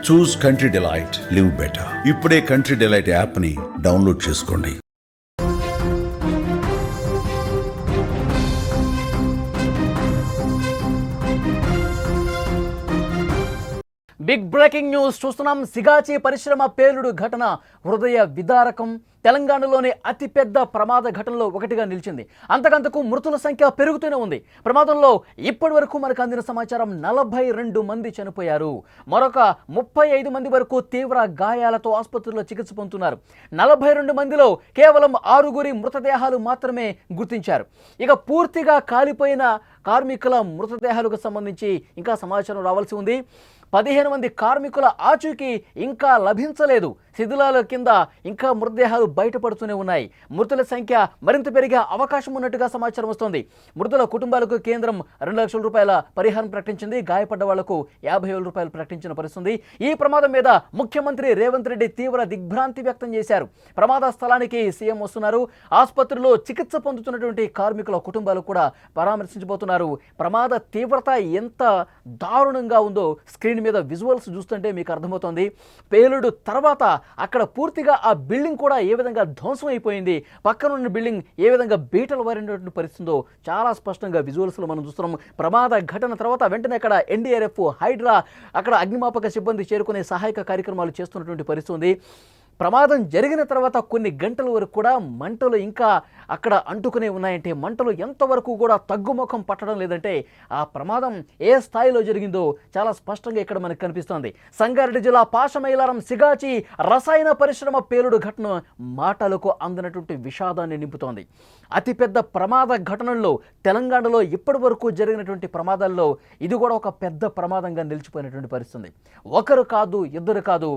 చూస్ country delight, live better. ఇప్పుడే country delight యాప్ని download చేసుకోండి. బిగ్ బ్రేకింగ్ న్యూస్ చూస్తున్నాం. సిగాచి పరిశ్రమ పేలుడు ఘటన హృదయ విదారకం. తెలంగాణలోని అతిపెద్ద ప్రమాద ఘటనలో ఒకటిగా నిలిచింది. అంతకంతకు మృతుల సంఖ్య పెరుగుతూనే ఉంది. ప్రమాదంలో ఇప్పటి వరకు మనకు అందిన సమాచారం 42 మంది చనిపోయారు. మరొక 35 మంది వరకు తీవ్ర గాయాలతో ఆసుపత్రిలో చికిత్స పొందుతున్నారు. 42 మందిలో కేవలం 6 మృతదేహాలు మాత్రమే గుర్తించారు. ఇక పూర్తిగా కాలిపోయిన కార్మికుల మృతదేహాలకు సంబంధించి ఇంకా సమాచారం రావాల్సి ఉంది. 15 మంది కార్మికుల ఆచూకీ ఇంకా లభించలేదు. శిథిలాల కింద ఇంకా మృతదేహాలు బయటపడుతూనే ఉన్నాయి. మృతుల సంఖ్య మరింత పెరిగే అవకాశం ఉన్నట్టుగా సమాచారం వస్తోంది. మృతుల కుటుంబాలకు కేంద్రం 2 లక్షల రూపాయల పరిహారం ప్రకటించింది. గాయపడ్డ వాళ్లకు 50,000 రూపాయలు ప్రకటించిన పరిస్థితి. ఈ ప్రమాదం మీద ముఖ్యమంత్రి రేవంత్ రెడ్డి తీవ్ర దిగ్భ్రాంతి వ్యక్తం చేశారు. ప్రమాద స్థలానికి సీఎం వస్తున్నారు. ఆసుపత్రిలో చికిత్స పొందుతున్నటువంటి కార్మికుల కుటుంబాలు కూడా పరామర్శించబోతున్నారు. ప్రమాద తీవ్రత ఎంత దారుణంగా ఉందో స్క్రీన్ మీద విజువల్స్ చూస్తుంటే మీకు అర్థమవుతోంది. పేలుడు తర్వాత అక్కడ పూర్తిగా ఆ బిల్డింగ్ కూడా ఏ విధంగా ధ్వంసం అయిపోయింది, పక్కన ఉన్న బిల్డింగ్ ఏ విధంగా బీటలు వారినటువంటి పరిస్థితుందో చాలా స్పష్టంగా విజువల్స్లో మనం చూస్తున్నాం. ప్రమాద ఘటన తర్వాత వెంటనే అక్కడ ఎన్డీఆర్ఎఫ్, హైడ్రా, అక్కడ అగ్నిమాపక సిబ్బంది చేరుకునే సహాయక కార్యక్రమాలు చేస్తున్నటువంటి పరిస్థితి ఉంది. ప్రమాదం జరిగిన తర్వాత కొన్ని గంటల వరకు కూడా మంటలు ఇంకా అక్కడ అంటుకునే ఉన్నాయంటే మంటలు ఎంతవరకు కూడా తగ్గుముఖం పట్టడం లేదంటే ఆ ప్రమాదం ఏ స్థాయిలో జరిగిందో చాలా స్పష్టంగా ఇక్కడ మనకు కనిపిస్తోంది. సంగారెడ్డి జిల్లా పాషమైలారం సిగాచి రసాయన పరిశ్రమ పేలుడు ఘటన మాటలకు అందనటువంటి విషాదాన్ని నింపుతోంది. అతిపెద్ద ప్రమాద ఘటనల్లో తెలంగాణలో ఇప్పటి వరకు జరిగినటువంటి ప్రమాదాల్లో ఇది కూడా ఒక పెద్ద ప్రమాదంగా నిలిచిపోయినటువంటి పరిస్థితి. ఒకరు కాదు, ఇద్దరు కాదు,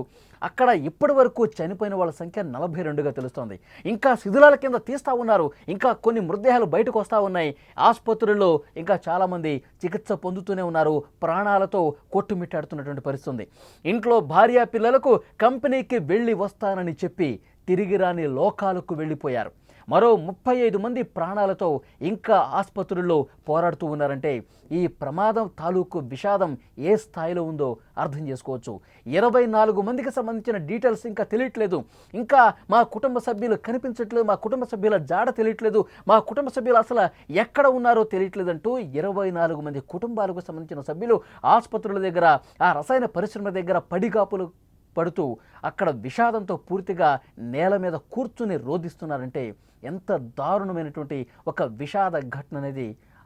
అక్కడ ఇప్పటి వరకు చనిపోయిన వాళ్ళ సంఖ్య 42గా తెలుస్తోంది. ఇంకా శిథిలాల కింద తీస్తూ ఉన్నారు. ఇంకా కొన్ని మృతదేహాలు బయటకు వస్తూ ఉన్నాయి. ఆసుపత్రుల్లో ఇంకా చాలామంది చికిత్స పొందుతూనే ఉన్నారు. ప్రాణాలతో కొట్టుమిట్టాడుతున్నటువంటి పరిస్థితి. ఇంట్లో భార్య పిల్లలకు కంపెనీకి వెళ్ళి వస్తానని చెప్పి తిరిగి రాని లోకాలకు వెళ్ళిపోయారు. మరో 35 మంది ప్రాణాలతో ఇంకా ఆసుపత్రుల్లో పోరాడుతూ ఉన్నారంటే ఈ ప్రమాదం తాలూకు విషాదం ఏ స్థాయిలో ఉందో అర్థం చేసుకోవచ్చు. 24 మందికి సంబంధించిన డీటెయిల్స్ ఇంకా తెలియట్లేదు. ఇంకా మా కుటుంబ సభ్యులు కనిపించట్లేదు, మా కుటుంబ సభ్యుల జాడ తెలియట్లేదు, మా కుటుంబ సభ్యులు అసలు ఎక్కడ ఉన్నారో తెలియట్లేదంటూ 24 మంది కుటుంబాలకు సంబంధించిన సభ్యులు ఆసుపత్రుల దగ్గర, ఆ రసాయన పరిశ్రమ దగ్గర పడిగాపులు పడుతూ అక్కడ విషాదంతో పూర్తిగా నేల మీద కూర్చుని రోధిస్తున్నారంటే ఎంత దారుణమైనటువంటి ఒక విషాద ఘటన అనేది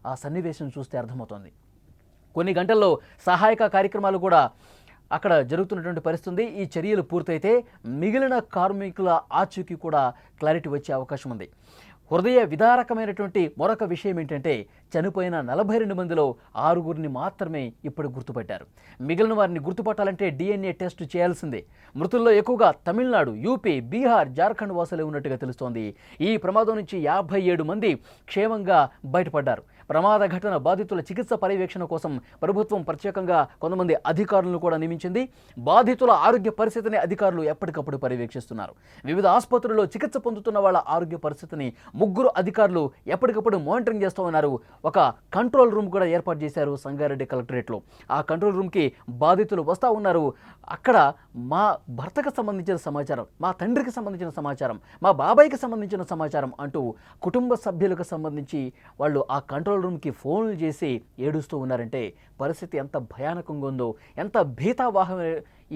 ఆ సన్నివేశం చూస్తే అర్థమవుతుంది. కొన్ని గంటల్లో సహాయక కార్యక్రమాలు కూడా అక్కడ జరుగుతున్నటువంటి పరిస్థితి. ఈ చర్యలు పూర్తయితే మిగిలిన కార్మికుల ఆచూకీ కూడా క్లారిటీ వచ్చే అవకాశం ఉంది. హృదయ విదారకమైనటువంటి మరొక విషయం ఏంటంటే చనిపోయిన 42 మందిలో 6 మాత్రమే ఇప్పుడు గుర్తుపట్టారు. మిగిలిన వారిని గుర్తుపట్టాలంటే DNA టెస్ట్ చేయాల్సిందే. మృతుల్లో ఎక్కువగా తమిళనాడు, యూపీ, బీహార్, జార్ఖండ్ వాసులే ఉన్నట్టుగా తెలుస్తోంది. ఈ ప్రమాదం నుంచి 57 మంది క్షేమంగా బయటపడ్డారు. ప్రమాద ఘటన బాధితుల చికిత్స పర్యవేక్షణ కోసం ప్రభుత్వం ప్రత్యేకంగా కొంతమంది అధికారులను కూడా నియమించింది. బాధితుల ఆరోగ్య పరిస్థితిని అధికారులు ఎప్పటికప్పుడు పర్యవేక్షిస్తున్నారు. వివిధ ఆసుపత్రుల్లో చికిత్స పొందుతున్న వాళ్ళ ఆరోగ్య పరిస్థితిని 3 అధికారులు ఎప్పటికప్పుడు మానిటరింగ్ చేస్తూ ఉన్నారు. ఒక కంట్రోల్ రూమ్ కూడా ఏర్పాటు చేశారు సంగారెడ్డి కలెక్టరేట్లో. ఆ కంట్రోల్ రూమ్కి బాధితులు వస్తూ ఉన్నారు. అక్కడ మా భర్తకు సంబంధించిన సమాచారం, మా తండ్రికి సంబంధించిన సమాచారం, మా బాబాయికి సంబంధించిన సమాచారం అంటూ కుటుంబ సభ్యులకు సంబంధించి వాళ్ళు ఆ కంట్రోల్ రూమ్కి ఫోన్లు చేసి ఏడుస్తూ ఉన్నారంటే పరిస్థితి ఎంత భయానకంగా ఉందో, ఎంత భీతావాహం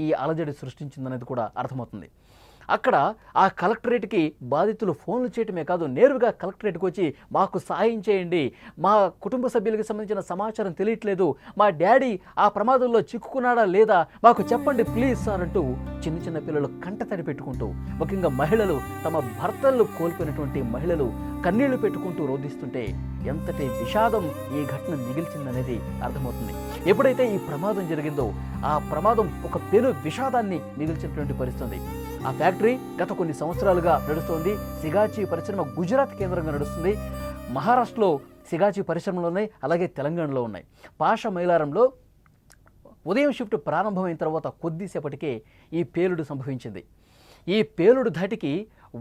ఈ అలజడి సృష్టించిందనేది కూడా అర్థమవుతుంది. అక్కడ ఆ కలెక్టరేట్కి బాధితులు ఫోన్లు చేయటమే కాదు, నేరుగా కలెక్టరేట్కి వచ్చి మాకు సహాయం చేయండి, మా కుటుంబ సభ్యులకు సంబంధించిన సమాచారం తెలియట్లేదు, మా డాడీ ఆ ప్రమాదంలో చిక్కుకున్నాడా లేదా మాకు చెప్పండి ప్లీజ్ సార్ అంటూ చిన్న చిన్న పిల్లలు కంటతడి పెట్టుకుంటూ, ముఖ్యంగా మహిళలు, తమ భర్తలు కోల్పోయినటువంటి మహిళలు కన్నీళ్లు పెట్టుకుంటూ రోధిస్తుంటే ఎంతటి విషాదం ఈ ఘటన మిగిల్చిందనేది అర్థమవుతుంది. ఎప్పుడైతే ఈ ప్రమాదం జరిగిందో ఆ ప్రమాదం ఒక పెను విషాదాన్ని మిగిల్చినటువంటి పరిస్థితి. ఆ ఫ్యాక్టరీ గత కొన్ని సంవత్సరాలుగా నడుస్తోంది. సిగాచి పరిశ్రమ గుజరాత్ కేంద్రంగా నడుస్తుంది. మహారాష్ట్రలో సిగాచి పరిశ్రమలు ఉన్నాయి, అలాగే తెలంగాణలో ఉన్నాయి. పాషమైలారంలో ఉదయం షిఫ్ట్ ప్రారంభమైన తర్వాత కొద్దిసేపటికే ఈ పేలుడు సంభవించింది. ఈ పేలుడు ధాటికి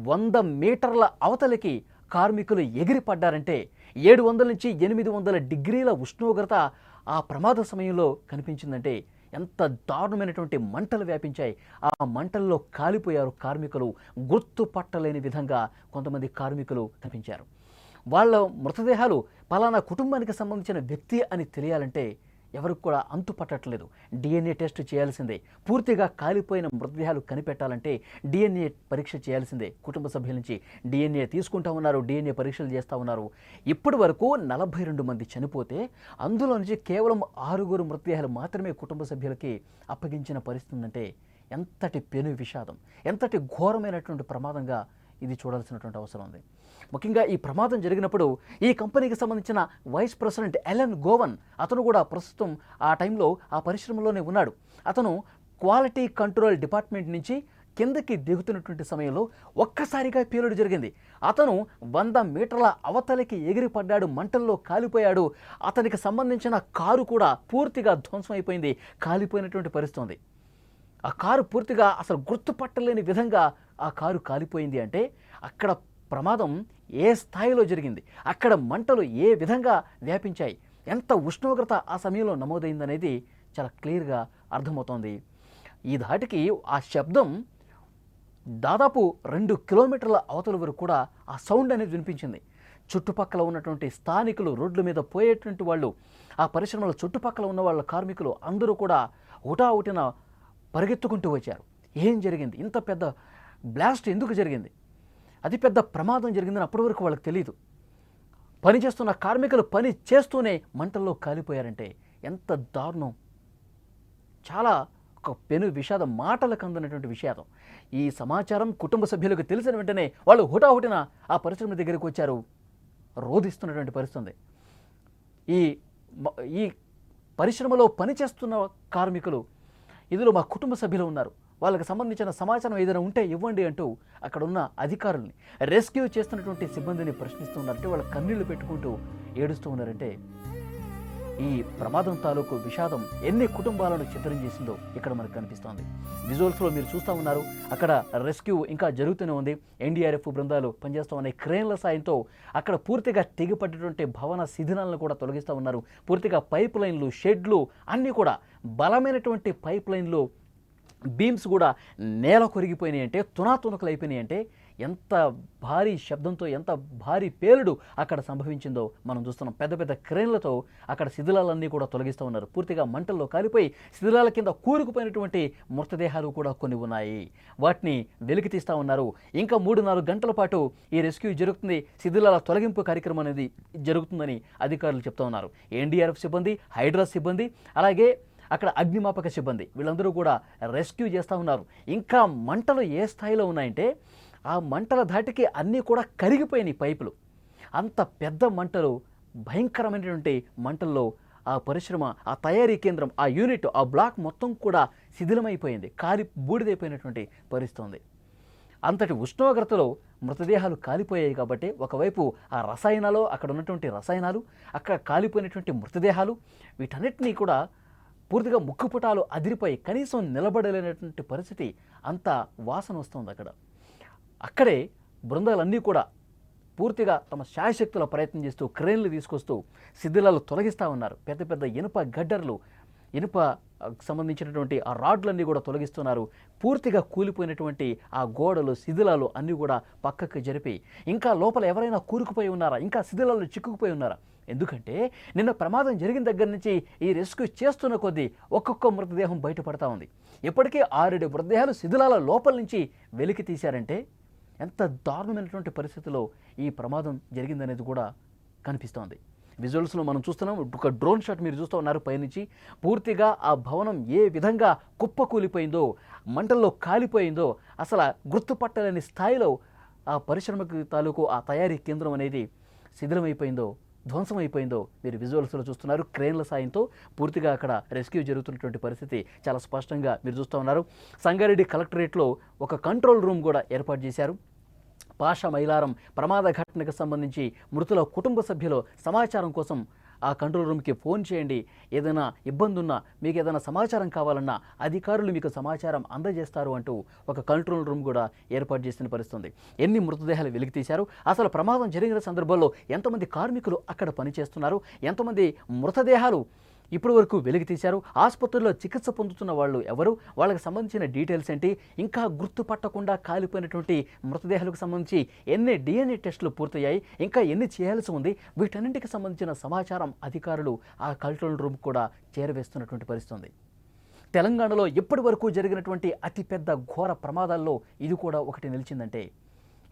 100 మీటర్ల అవతలికి కార్మికులు ఎగిరిపడ్డారంటే 700 నుంచి 800 డిగ్రీల ఉష్ణోగ్రత ఆ ప్రమాద సమయంలో కనిపించిందంటే ఎంత దారుణమైనటువంటి మంటలు వ్యాపించాయి. ఆ మంటల్లో కాలిపోయారు కార్మికులు. గుర్తుపట్టలేని విధంగా కొంతమంది కార్మికులు కనిపించారు. వాళ్ళ మృతదేహాలు పలానా కుటుంబానికి సంబంధించిన వ్యక్తి అని తెలియాలంటే ఎవరికి కూడా అంతు పట్టట్లేదు. డిఎన్ఏ టెస్ట్ చేయాల్సిందే. పూర్తిగా కాలిపోయిన మృతదేహాలు కనిపెట్టాలంటే డిఎన్ఏ పరీక్ష చేయాల్సిందే. కుటుంబ సభ్యుల నుంచి డిఎన్ఏ తీసుకుంటా ఉన్నారు, డిఎన్ఏ పరీక్షలు చేస్తూ ఉన్నారు. ఇప్పటి వరకు 42 మంది చనిపోతే అందులో నుంచి కేవలం 6 మృతదేహాలు మాత్రమే కుటుంబ సభ్యులకి అప్పగించిన పరిస్థితి ఉందంటే ఎంతటి పెను విషాదం, ఎంతటి ఘోరమైనటువంటి ప్రమాదంగా ఇది చూడాల్సినటువంటి అవసరం ఉంది. ముఖ్యంగా ఈ ప్రమాదం జరిగినప్పుడు ఈ కంపెనీకి సంబంధించిన వైస్ ప్రెసిడెంట్ ఎలెన్ గోవన్, అతను కూడా ప్రస్తుతం ఆ టైంలో ఆ పరిశ్రమలోనే ఉన్నాడు. అతను క్వాలిటీ కంట్రోల్ డిపార్ట్మెంట్ నుంచి కిందకి దిగుతున్నటువంటి సమయంలో ఒక్కసారిగా పేలుడు జరిగింది. అతను 100 మీటర్ల అవతలికి ఎగిరిపడ్డాడు, మంటల్లో కాలిపోయాడు. అతనికి సంబంధించిన కారు కూడా పూర్తిగా ధ్వంసమైపోయింది, కాలిపోయినటువంటి పరిస్థితి ఉంది. ఆ కారు పూర్తిగా అసలు గుర్తుపట్టలేని విధంగా ఆ కారు కాలిపోయింది. అంటే అక్కడ ప్రమాదం ఏ స్థాయిలో జరిగింది, అక్కడ మంటలు ఏ విధంగా వ్యాపించాయి, ఎంత ఉష్ణోగ్రత ఆ సమయంలో నమోదైందనేది చాలా క్లియర్గా అర్థమవుతోంది. ఈ ధాటికి ఆ శబ్దం దాదాపు 2 కిలోమీటర్ల అవతల వరకు కూడా ఆ సౌండ్ అనేది వినిపించింది. చుట్టుపక్కల ఉన్నటువంటి స్థానికులు, రోడ్ల మీద పోయేటువంటి వాళ్ళు, ఆ పరిశ్రమల చుట్టుపక్కల ఉన్న వాళ్ళ కార్మికులు అందరూ కూడా హుటాహుటిన పరిగెత్తుకుంటూ వచ్చారు. ఏం జరిగింది, ఇంత పెద్ద బ్లాస్ట్ ఎందుకు జరిగింది, అతి పెద్ద ప్రమాదం జరిగిందని అప్పటి వరకు వాళ్ళకి తెలియదు. పనిచేస్తున్న కార్మికులు పని చేస్తూనే మంటల్లో కాలిపోయారంటే ఎంత దారుణం. చాలా ఒక పెను విషాదం, మాటలకు అందనటువంటి విషాదం. ఈ సమాచారం కుటుంబ సభ్యులకు తెలిసిన వెంటనే వాళ్ళు హుటాహుటిన ఆ పరిశ్రమ దగ్గరికి వచ్చారు, రోధిస్తున్నటువంటి పరిస్థితి. ఈ పరిశ్రమలో పనిచేస్తున్న కార్మికులు, ఇందులో మా కుటుంబ సభ్యులు ఉన్నారు, వాళ్ళకి సంబంధించిన సమాచారం ఏదైనా ఉంటే ఇవ్వండి అంటూ అక్కడ ఉన్న అధికారుల్ని, రెస్క్యూ చేస్తున్నటువంటి సిబ్బందిని ప్రశ్నిస్తున్నారంటే వాళ్ళ కన్నీళ్లు పెట్టుకుంటూ ఏడుస్తూ ఉన్నారంటే ఈ ప్రమాదం తాలూకు విషాదం ఎన్ని కుటుంబాలను చిత్రం చేసిందో ఇక్కడ మనకు కనిపిస్తోంది. విజువల్స్లో మీరు చూస్తూ ఉన్నారు. అక్కడ రెస్క్యూ ఇంకా జరుగుతూనే ఉంది. ఎన్డీఆర్ఎఫ్ బృందాలు పనిచేస్తూ ఉన్నాయి. క్రేన్ల సాయంతో అక్కడ పూర్తిగా తెగిపడ్డటువంటి భవన శిథిలాలను కూడా తొలగిస్తూ ఉన్నారు. పూర్తిగా పైప్ లైన్లు, షెడ్లు అన్నీ కూడా బలమైనటువంటి పైప్ లైన్లు, బీమ్స్ కూడా నేల కొరిగిపోయినాయి. అంటే తునాతునకలు అయిపోయినాయి. అంటే ఎంత భారీ శబ్దంతో, ఎంత భారీ పేలుడు అక్కడ సంభవించిందో మనం చూస్తున్నాం. పెద్ద పెద్ద క్రేన్లతో అక్కడ శిథిలాలన్నీ కూడా తొలగిస్తూ ఉన్నారు. పూర్తిగా మంటల్లో కాలిపోయి శిథిలాల కింద కూరుకుపోయినటువంటి మృతదేహాలు కూడా కొన్ని ఉన్నాయి. వాటిని వెలికి తీస్తూ ఉన్నారు. ఇంకా 3-4 గంటల పాటు ఈ రెస్క్యూ జరుగుతుంది. శిథిలాల తొలగింపు కార్యక్రమం అనేది జరుగుతుందని అధికారులు చెప్తూ ఉన్నారు. ఎన్డీఆర్ఎఫ్ సిబ్బంది, హైడ్రా సిబ్బంది, అలాగే అక్కడ అగ్నిమాపక సిబ్బంది, వీళ్ళందరూ కూడా రెస్క్యూ చేస్తూ ఉన్నారు. ఇంకా మంటలు ఏ స్థాయిలో ఉన్నాయంటే ఆ మంటల ధాటికి అన్నీ కూడా కరిగిపోయినాయి పైపులు. అంత పెద్ద మంటలు, భయంకరమైనటువంటి మంటల్లో ఆ పరిశ్రమ, ఆ తయారీ కేంద్రం, ఆ యూనిట్, ఆ బ్లాక్ మొత్తం కూడా శిథిలమైపోయింది, కాలి బూడిదైపోయినటువంటి పరిస్థితి ఉంది. అంతటి ఉష్ణోగ్రతలో మృతదేహాలు కాలిపోయాయి. కాబట్టి ఒకవైపు ఆ రసాయనాలు, అక్కడ ఉన్నటువంటి రసాయనాలు, అక్కడ కాలిపోయినటువంటి మృతదేహాలు, వీటన్నిటినీ కూడా పూర్తిగా ముక్కుపుటాలు అదిరిపోయి కనీసం నిలబడలేనటువంటి పరిస్థితి, అంత వాసన వస్తుంది అక్కడ. అక్కడే బృందాలన్నీ కూడా పూర్తిగా తమ శాయశక్తుల ప్రయత్నం చేస్తూ క్రేన్లు తీసుకొస్తూ శిథిలాలు తొలగిస్తూ ఉన్నారు. పెద్ద పెద్ద ఇనుప గడ్డర్లు, ఇనుప సంబంధించినటువంటి ఆ రాడ్లన్నీ కూడా తొలగిస్తున్నారు. పూర్తిగా కూలిపోయినటువంటి ఆ గోడలు, శిథిలాలు అన్నీ కూడా పక్కకు జరిపి, ఇంకా లోపల ఎవరైనా కూరుకుపోయి ఉన్నారా, ఇంకా శిథిలాలు చిక్కుకుపోయి ఉన్నారా? ఎందుకంటే నిన్న ప్రమాదం జరిగిన దగ్గర నుంచి ఈ రెస్క్యూ చేస్తున్న కొద్దీ ఒక్కొక్క మృతదేహం బయటపడతా ఉంది. ఇప్పటికే 6 మృతదేహాలు శిథిలాల లోపల నుంచి వెలికి తీశారంటే ఎంత దారుణమైనటువంటి పరిస్థితిలో ఈ ప్రమాదం జరిగిందనేది కూడా కనిపిస్తోంది. విజువల్స్లో మనం చూస్తున్నాం. ఒక డ్రోన్ షాట్ మీరు చూస్తూ ఉన్నారు పైనుంచి. పూర్తిగా ఆ భవనం ఏ విధంగా కుప్పకూలిపోయిందో, మంటల్లో కాలిపోయిందో, అసలు గుర్తుపట్టలేని స్థాయిలో ఆ పరిశ్రమకు తాలూకు ఆ తయారీ కేంద్రం అనేది శిథిలమైపోయిందో, ధ్వంసమైపోయిందో మీరు విజువల్స్లో చూస్తున్నారు. క్రేన్ల సాయంతో పూర్తిగా అక్కడ రెస్క్యూ జరుగుతున్నటువంటి పరిస్థితి చాలా స్పష్టంగా మీరు చూస్తూ ఉన్నారు. సంగారెడ్డి కలెక్టరేట్లో ఒక కంట్రోల్ రూమ్ కూడా ఏర్పాటు చేశారు. పాషా మైలారం ప్రమాద ఘటనకు సంబంధించి మృతుల కుటుంబ సభ్యుల సమాచారం కోసం ఆ కంట్రోల్ రూమ్కి ఫోన్ చేయండి, ఏదైనా ఇబ్బంది ఉన్నా, మీకు ఏదైనా సమాచారం కావాలన్నా అధికారులు మీకు సమాచారం అందజేస్తారు అంటూ ఒక కంట్రోల్ రూమ్ కూడా ఏర్పాటు చేసిన పరిస్థితుంది. ఎన్ని మృతదేహాలు వెలికి తీశారు, అసలు ప్రమాదం జరిగిన సందర్భంలో ఎంతమంది కార్మికులు అక్కడ పనిచేస్తున్నారు, ఎంతమంది మృతదేహాలు ఇప్పటి వరకు వెలికి తీశారు. ఆసుపత్రుల్లో చికిత్స పొందుతున్న వాళ్ళు ఎవరు, వాళ్ళకి సంబంధించిన డీటెయిల్స్ ఏంటి, ఇంకా గుర్తుపట్టకుండా కాలిపోయినటువంటి మృతదేహాలకు సంబంధించి ఎన్ని DNA టెస్టులు పూర్తయ్యాయి, ఇంకా ఎన్ని చేయాల్సి ఉంది, వీటన్నింటికి సంబంధించిన సమాచారం అధికారులు ఆ కంట్రోల్ రూమ్ కూడా చేరవేస్తున్నటువంటి పరిస్థితి ఉంది. తెలంగాణలో ఇప్పటి వరకు జరిగినటువంటి అతిపెద్ద ఘోర ప్రమాదాల్లో ఇది కూడా ఒకటి నిలిచిందంటే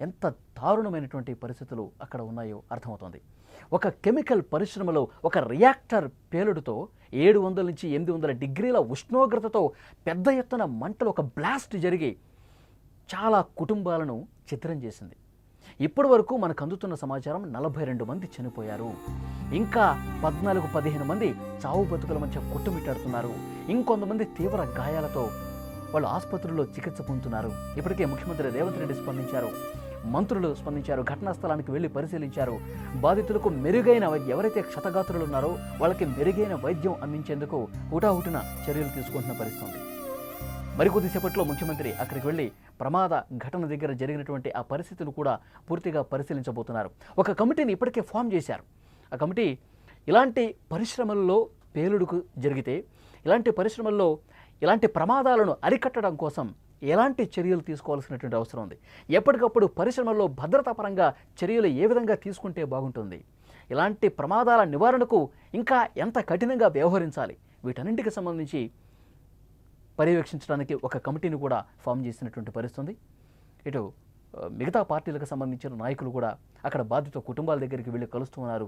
ఎంత దారుణమైనటువంటి పరిస్థితులు అక్కడ ఉన్నాయో అర్థమవుతోంది. ఒక కెమికల్ పరిశ్రమలో ఒక రియాక్టర్ పేలుడుతో 700 నుంచి 800 డిగ్రీల ఉష్ణోగ్రతతో పెద్ద ఎత్తున మంటలు, ఒక బ్లాస్ట్ జరిగి చాలా కుటుంబాలను చిత్రం చేసింది. ఇప్పటి వరకు మనకు అందుతున్న సమాచారం 42 మంది చనిపోయారు. ఇంకా 14-15 మంది చావు బతుకుల మధ్య కొట్టుమిట్టాడుతున్నారు. ఇంకొంతమంది తీవ్ర గాయాలతో వాళ్ళు ఆసుపత్రుల్లో చికిత్స పొందుతున్నారు. ఇప్పటికే ముఖ్యమంత్రి రేవంత్ రెడ్డి స్పందించారు, మంత్రులు స్పందించారు, ఘటనా స్థలానికి వెళ్ళి పరిశీలించారు. బాధితులకు మెరుగైన ఎవరైతే క్షతగాత్రులు ఉన్నారో వాళ్ళకి మెరుగైన వైద్యం అందించేందుకు హుటాహుటిన చర్యలు తీసుకుంటున్న పరిస్థితి. మరికొద్దిసేపట్లో ముఖ్యమంత్రి అక్కడికి వెళ్ళి ప్రమాద ఘటన దగ్గర జరిగినటువంటి ఆ పరిస్థితులు కూడా పూర్తిగా పరిశీలించబోతున్నారు. ఒక కమిటీని ఇప్పటికే ఫామ్ చేశారు. ఆ కమిటీ ఇలాంటి పరిశ్రమల్లో పేలుడుకు జరిగితే, ఇలాంటి పరిశ్రమల్లో ఇలాంటి ప్రమాదాలను అరికట్టడం కోసం ఎలాంటి చర్యలు తీసుకోవాల్సినటువంటి అవసరం ఉంది, ఎప్పటికప్పుడు పరిశ్రమల్లో భద్రతా పరంగా చర్యలు ఏ విధంగా తీసుకుంటే బాగుంటుంది, ఇలాంటి ప్రమాదాల నివారణకు ఇంకా ఎంత కఠినంగా వ్యవహరించాలి, వీటన్నింటికి సంబంధించి పర్యవేక్షించడానికి ఒక కమిటీని కూడా ఫామ్ చేసినటువంటి పరిస్థితి. ఇటు మిగతా పార్టీలకు సంబంధించిన నాయకులు కూడా అక్కడ బాధిత కుటుంబాల దగ్గరికి వెళ్ళి కలుస్తూ ఉన్నారు,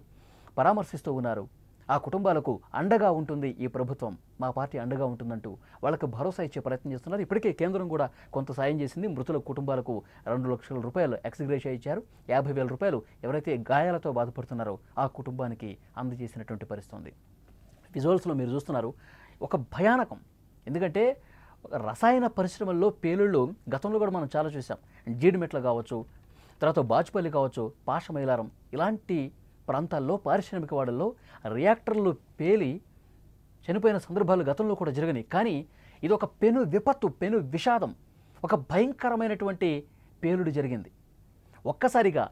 పరామర్శిస్తూ ఉన్నారు. ఆ కుటుంబాలకు అండగా ఉంటుంది ఈ ప్రభుత్వం, మా పార్టీ అండగా ఉంటుందంటూ వాళ్ళకు భరోసా ఇచ్చే ప్రయత్నం చేస్తున్నారు. ఇప్పటికే కేంద్రం కూడా కొంత సాయం చేసింది. మృతుల కుటుంబాలకు 2 లక్షల రూపాయలు ఎక్స్గ్రేషియా ఇచ్చారు. 50,000 రూపాయలు ఎవరైతే గాయాలతో బాధపడుతున్నారో ఆ కుటుంబానికి అందజేసినటువంటి పరిస్థితి. విజువల్స్లో మీరు చూస్తున్నారు, ఒక భయానకం. ఎందుకంటే రసాయన పరిశ్రమల్లో పేలుళ్ళు గతంలో కూడా మనం చాలా చూసాం. జీడిమెట్ల కావచ్చు, తర్వాత బాచుపల్లి కావచ్చు, పాషమైలారం ఇలాంటి ప్రాంతాల్లో పారిశ్రామిక వాడల్లో రియాక్టర్లు పేలి చనిపోయిన సందర్భాలు గతంలో కూడా జరిగినాయి. కానీ ఇది ఒక పెను విపత్తు, పెను విషాదం, ఒక భయంకరమైనటువంటి పేలుడు జరిగింది. ఒక్కసారిగా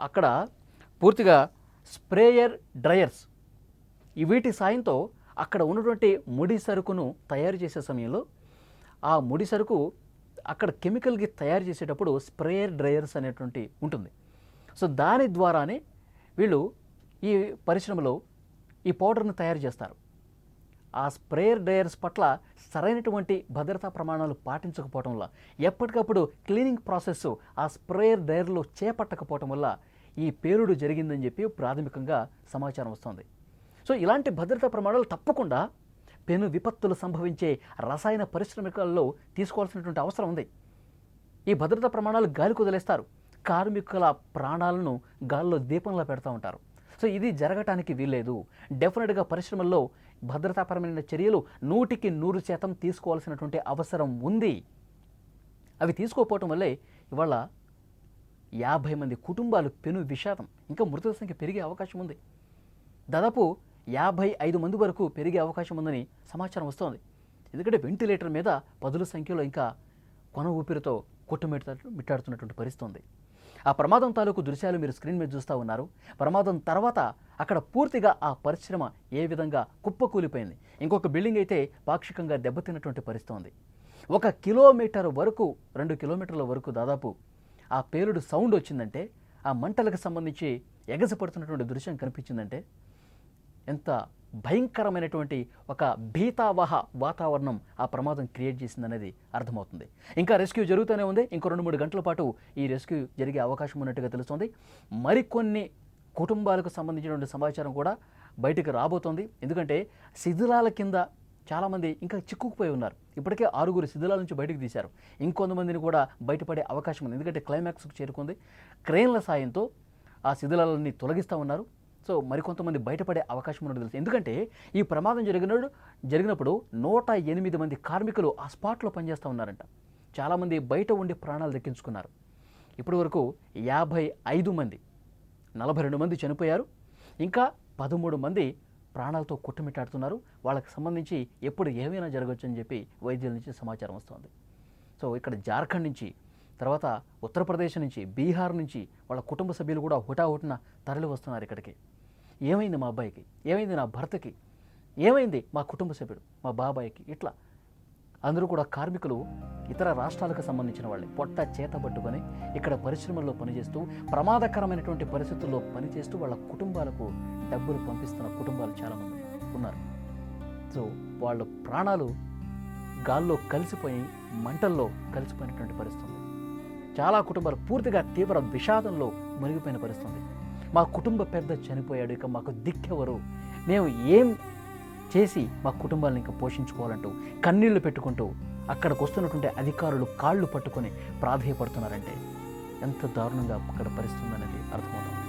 అక్కడ పూర్తిగా స్ప్రేయర్ డ్రయర్స్ వీటి సాయంతో అక్కడ ఉన్నటువంటి ముడి సరుకును తయారు చేసే సమయంలో ఆ ముడి సరుకు అక్కడ కెమికల్కి తయారు చేసేటప్పుడు స్ప్రేయర్ డ్రయర్స్ అనేటువంటి ఉంటుంది. సో దాని ద్వారానే వీళ్ళు ఈ పరిశ్రమలో ఈ పౌడర్ను తయారు చేస్తారు. ఆ స్ప్రేయర్ డ్రయర్స్ పట్ల సరైనటువంటి భద్రతా ప్రమాణాలు పాటించకపోవటం వల్ల, ఎప్పటికప్పుడు క్లీనింగ్ ప్రాసెస్ ఆ స్ప్రేయర్ డ్రయర్లో చేపట్టకపోవటం వల్ల ఈ పేలుడు జరిగిందని చెప్పి ప్రాథమికంగా సమాచారం వస్తుంది. సో ఇలాంటి భద్రతా ప్రమాణాలు తప్పకుండా పెను విపత్తులు సంభవించే రసాయన పరిశ్రమలలో తీసుకోవాల్సినటువంటి అవసరం ఉంది. ఈ భద్రతా ప్రమాణాలు గాలికి వదిలేస్తారు, కార్మికుల ప్రాణాలను గాల్లో దీపంలా పెడతా ఉంటారు. సో ఇది జరగటానికి వీల్లేదు. డెఫినెట్గా పరిశ్రమల్లో భద్రతాపరమైన చర్యలు 100% తీసుకోవాల్సినటువంటి అవసరం ఉంది. అవి తీసుకోకపోవటం వల్లే ఇవాళ 50 మంది కుటుంబాలు పెను విషాదం, ఇంకా మృతుల సంఖ్య పెరిగే అవకాశం ఉంది. దాదాపు 55 మంది వరకు పెరిగే అవకాశం ఉందని సమాచారం వస్తోంది. ఎందుకంటే వెంటిలేటర్ మీద 10ల సంఖ్యలో ఇంకా కొన ఊపిరితో మిట్టాడుతున్నటువంటి పరిస్థితి ఉంది. ఆ ప్రమాదం తాలూకు దృశ్యాలు మీరు స్క్రీన్ మీద చూస్తూ ఉన్నారు. ప్రమాదం తర్వాత అక్కడ పూర్తిగా ఆ పరిశ్రమ ఏ విధంగా కుప్పకూలిపోయింది. ఇంకొక బిల్డింగ్ అయితే పాక్షికంగా దెబ్బతిన్నటువంటి పరిస్థితి ఉంది. 1 కిలోమీటర్ వరకు, 2 కిలోమీటర్ల వరకు దాదాపు ఆ పేలుడు సౌండ్ వచ్చిందంటే, ఆ మంటలకు సంబంధించి ఎగసిపడుతున్నటువంటి దృశ్యం కనిపించిందంటే ఎంత భయంకరమైనటువంటి ఒక భీతావహ వాతావరణం ఆ ప్రమాదం క్రియేట్ చేసిందనేది అర్థమవుతుంది. ఇంకా రెస్క్యూ జరుగుతూనే ఉంది. ఇంకో 2-3 గంటల పాటు ఈ రెస్క్యూ జరిగే అవకాశం ఉన్నట్టుగా తెలుస్తోంది. మరికొన్ని కుటుంబాలకు సంబంధించినటువంటి సమాచారం కూడా బయటకు రాబోతోంది. ఎందుకంటే శిథిలాల కింద చాలామంది ఇంకా చిక్కుకుపోయి ఉన్నారు. ఇప్పటికే 6 శిథిలాల నుంచి బయటకు తీశారు. ఇంకొంతమందిని కూడా బయటపడే అవకాశం ఉంది. ఎందుకంటే క్లైమాక్స్కు చేరుకుంది. క్రేన్ల సాయంతో ఆ శిథిలాలన్నీ తొలగిస్తూ ఉన్నారు. సో మరికొంతమంది బయటపడే అవకాశం ఉన్నట్టు తెలుసు. ఎందుకంటే ఈ ప్రమాదం జరిగినప్పుడు 108 మంది కార్మికులు ఆ స్పాట్లో పనిచేస్తూ ఉన్నారంట. చాలామంది బయట ఉండి ప్రాణాలు దక్కించుకున్నారు. ఇప్పటి వరకు 55 మంది, 42 మంది చనిపోయారు. ఇంకా 13 మంది ప్రాణాలతో కొట్టుమిట్టాడుతున్నారు. వాళ్ళకి సంబంధించి ఎప్పుడు ఏమైనా జరగవచ్చు అని చెప్పి వైద్యుల నుంచి సమాచారం వస్తుంది. సో ఇక్కడ జార్ఖండ్ నుంచి, తర్వాత ఉత్తరప్రదేశ్ నుంచి, బీహార్ నుంచి వాళ్ళ కుటుంబ సభ్యులు కూడా హుటాహుటిన తరలి వస్తున్నారు ఇక్కడికి. ఏమైంది మా అబ్బాయికి, ఏమైంది నా భర్తకి, ఏమైంది మా కుటుంబ సభ్యుడు, మా బాబాయ్కి, ఇట్లా అందరూ కూడా కార్మికులు ఇతర రాష్ట్రాలకు సంబంధించిన వాళ్ళే పొట్ట చేత పట్టుకొని ఇక్కడ పరిశ్రమల్లో పనిచేస్తూ ప్రమాదకరమైనటువంటి పరిస్థితుల్లో పనిచేస్తూ వాళ్ళ కుటుంబాలకు డబ్బులు పంపిస్తున్న కుటుంబాలు చాలామంది ఉన్నారు. సో వాళ్ళ ప్రాణాలు గాల్లో కలిసిపోయి మంటల్లో కలిసిపోయినటువంటి పరిస్థితి. చాలా కుటుంబాలు పూర్తిగా తీవ్ర విషాదంలో మునిగిపోయిన పరిస్థితి. మా కుటుంబ పెద్ద చనిపోయాడు, ఇక మాకు దిక్కెవరు, మేము ఏం చేసి మా కుటుంబాలను ఇంకా పోషించుకోవాలంటూ కన్నీళ్లు పెట్టుకుంటూ అక్కడికి వస్తున్నటువంటి అధికారులు కాళ్ళు పట్టుకొని ప్రాధేయపడుతున్నారంటే ఎంత దారుణంగా అక్కడ పరిస్థితి అనేది అర్థమవుతుంది.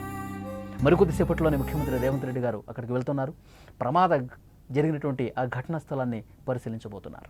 మరికొద్దిసేపట్లోనే ముఖ్యమంత్రి రేవంత్ రెడ్డి గారు అక్కడికి వెళ్తున్నారు. ప్రమాదం జరిగినటువంటి ఆ ఘటనా స్థలాన్ని పరిశీలించబోతున్నారు.